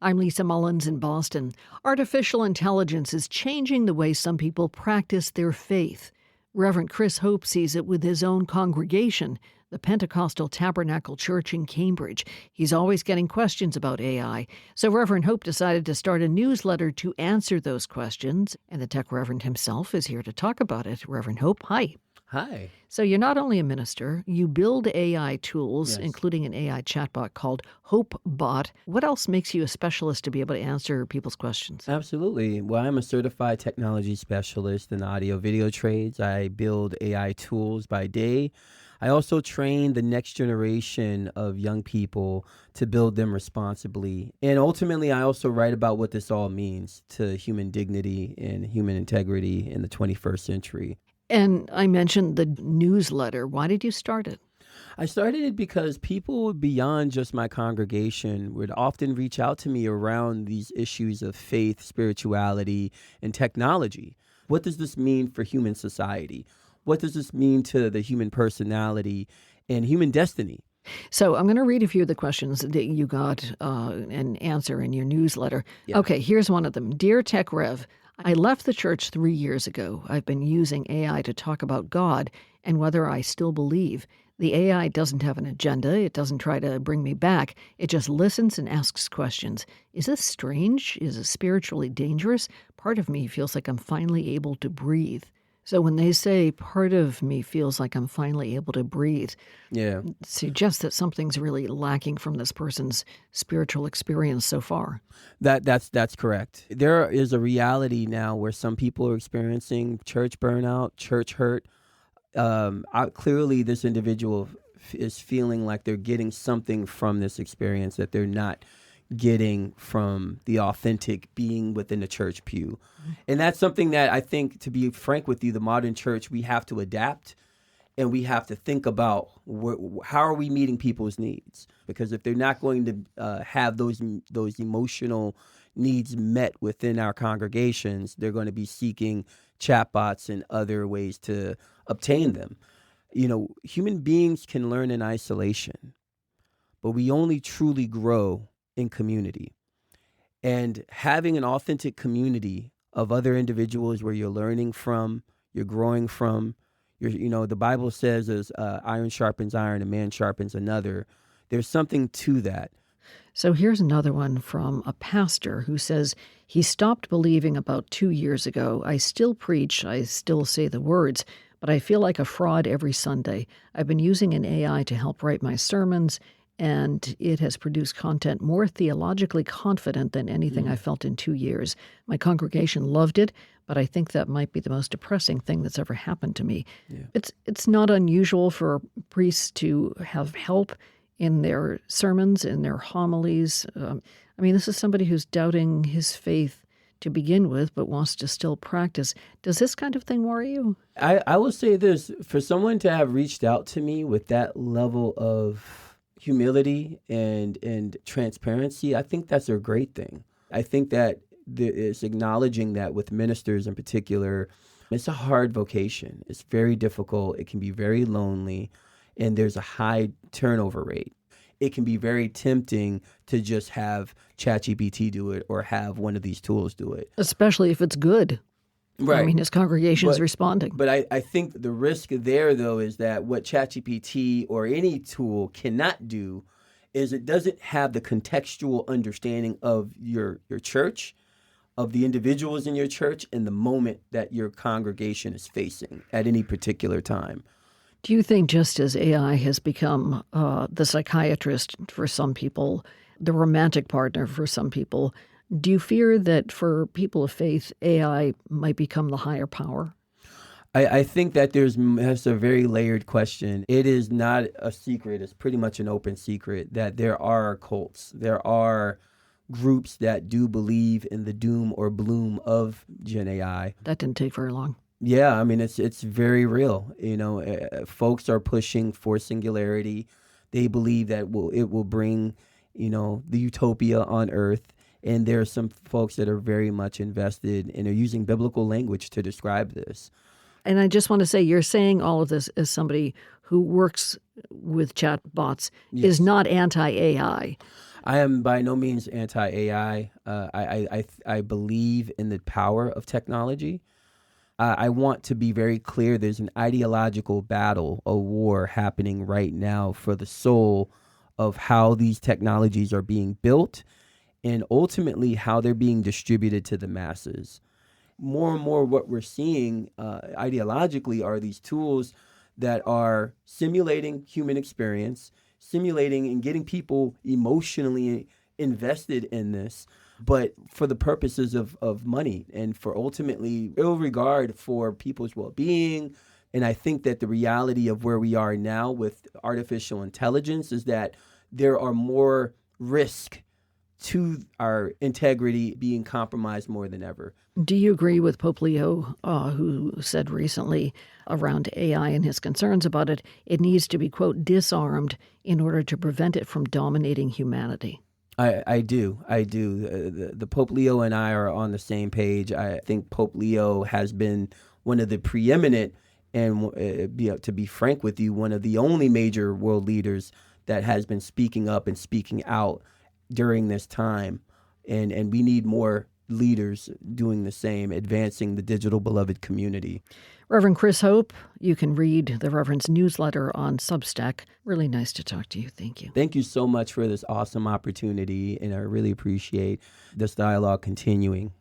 I'm Lisa Mullins in Boston. Artificial intelligence is changing the way some people practice their faith. Reverend Chris Hope sees it with his own congregation, the Pentecostal Tabernacle Church in Cambridge. He's always getting questions about AI. So Reverend Hope decided to start a newsletter to answer those questions. And the tech reverend himself is here to talk about it. Reverend Hope, hi. Hi. So you're not only a minister, you build AI tools, Yes. including an AI chatbot called HopeBot. What else makes you a specialist to be able to answer people's questions? Absolutely. Well, I'm a certified technology specialist in the audio-video trades. I build AI tools by day. I also train the next generation of young people to build them responsibly. And ultimately, I also write about what this all means to human dignity and human integrity in the 21st century. And I mentioned the newsletter. Why did you start it? I started it because people beyond just my congregation would often reach out to me around these issues of faith, spirituality, and technology. What does this mean for human society? What does this mean to the human personality and human destiny? So I'm going to read a few of the questions that you got and answer in your newsletter. Yeah. Okay, here's one of them. Dear Tech Rev, I left the church 3 years ago. I've been using AI to talk about God and whether I still believe. The AI doesn't have an agenda. It doesn't try to bring me back. It just listens and asks questions. Is this strange? Is it spiritually dangerous? Part of me feels like I'm finally able to breathe. So when they say part of me feels like I'm finally able to breathe, Yeah. it suggests that something's really lacking from this person's spiritual experience so far. That's correct. There is a reality now where some people are experiencing church burnout, church hurt. Clearly, this individual is feeling like they're getting something from this experience that they're not getting from the authentic being within the church pew. And that's something that I think, to be frank with you, the modern church, we have to adapt and we have to think about how are we meeting people's needs? Because if they're not going to have those emotional needs met within our congregations, they're going to be seeking chatbots and other ways to obtain them. You know, human beings can learn in isolation, but we only truly grow in community. And having an authentic community of other individuals where you're learning from, you're growing from, the Bible says as iron sharpens iron, a man sharpens another. There's something to that. So here's another one from a pastor who says he stopped believing about 2 years ago. I still preach, I still say the words, but I feel like a fraud every Sunday. I've been using an AI to help write my sermons, and it has produced content more theologically confident than anything I felt in 2 years. My congregation loved it, but I think that might be the most depressing thing that's ever happened to me. Yeah. It's not unusual for priests to have help in their sermons, in their homilies. This is somebody who's doubting his faith to begin with, but wants to still practice. Does this kind of thing worry you? I will say this, for someone to have reached out to me with that level of humility and transparency, I think that's a great thing. I think that there is acknowledging that with ministers in particular, it's a hard vocation. It's very difficult. It can be very lonely, and there's a high turnover rate. It can be very tempting to just have ChatGPT do it or have one of these tools do it. Especially if it's good. Right. I mean, his congregation is responding. But I think the risk there, though, is that what ChatGPT or any tool cannot do is it doesn't have the contextual understanding of your church, of the individuals in your church, and the moment that your congregation is facing at any particular time. Do you think just as AI has become the psychiatrist for some people, the romantic partner for some people, do you fear that for people of faith, AI might become the higher power? I think that that's a very layered question. It is not a secret. It's pretty much an open secret that there are cults. There are groups that do believe in the doom or bloom of Gen AI. That didn't take very long. Yeah, I mean, it's very real. Folks are pushing for singularity. They believe that it will bring, the utopia on earth. And there are some folks that are very much invested and are using biblical language to describe this. And I just want to say, you're saying all of this as somebody who works with chatbots, Yes. is not anti-AI. I am by no means anti-AI. I believe in the power of technology. I want to be very clear. There's an ideological battle, a war happening right now for the soul of how these technologies are being built and ultimately how they're being distributed to the masses. More and more what we're seeing ideologically are these tools that are simulating human experience, simulating and getting people emotionally invested in this, but for the purposes of money and for ultimately ill regard for people's well-being. And I think that the reality of where we are now with artificial intelligence is that there are more risk to our integrity being compromised more than ever. Do you agree with Pope Leo, who said recently around AI and his concerns about it, it needs to be, quote, disarmed in order to prevent it from dominating humanity? I do. The Pope Leo and I are on the same page. I think Pope Leo has been one of the preeminent and, to be frank with you, one of the only major world leaders that has been speaking up and speaking out during this time. And we need more leaders doing the same, advancing the digital beloved community. Reverend Chris Hope, you can read the Reverend's newsletter on Substack. Really nice to talk to you. Thank you. Thank you so much for this awesome opportunity, and I really appreciate this dialogue continuing.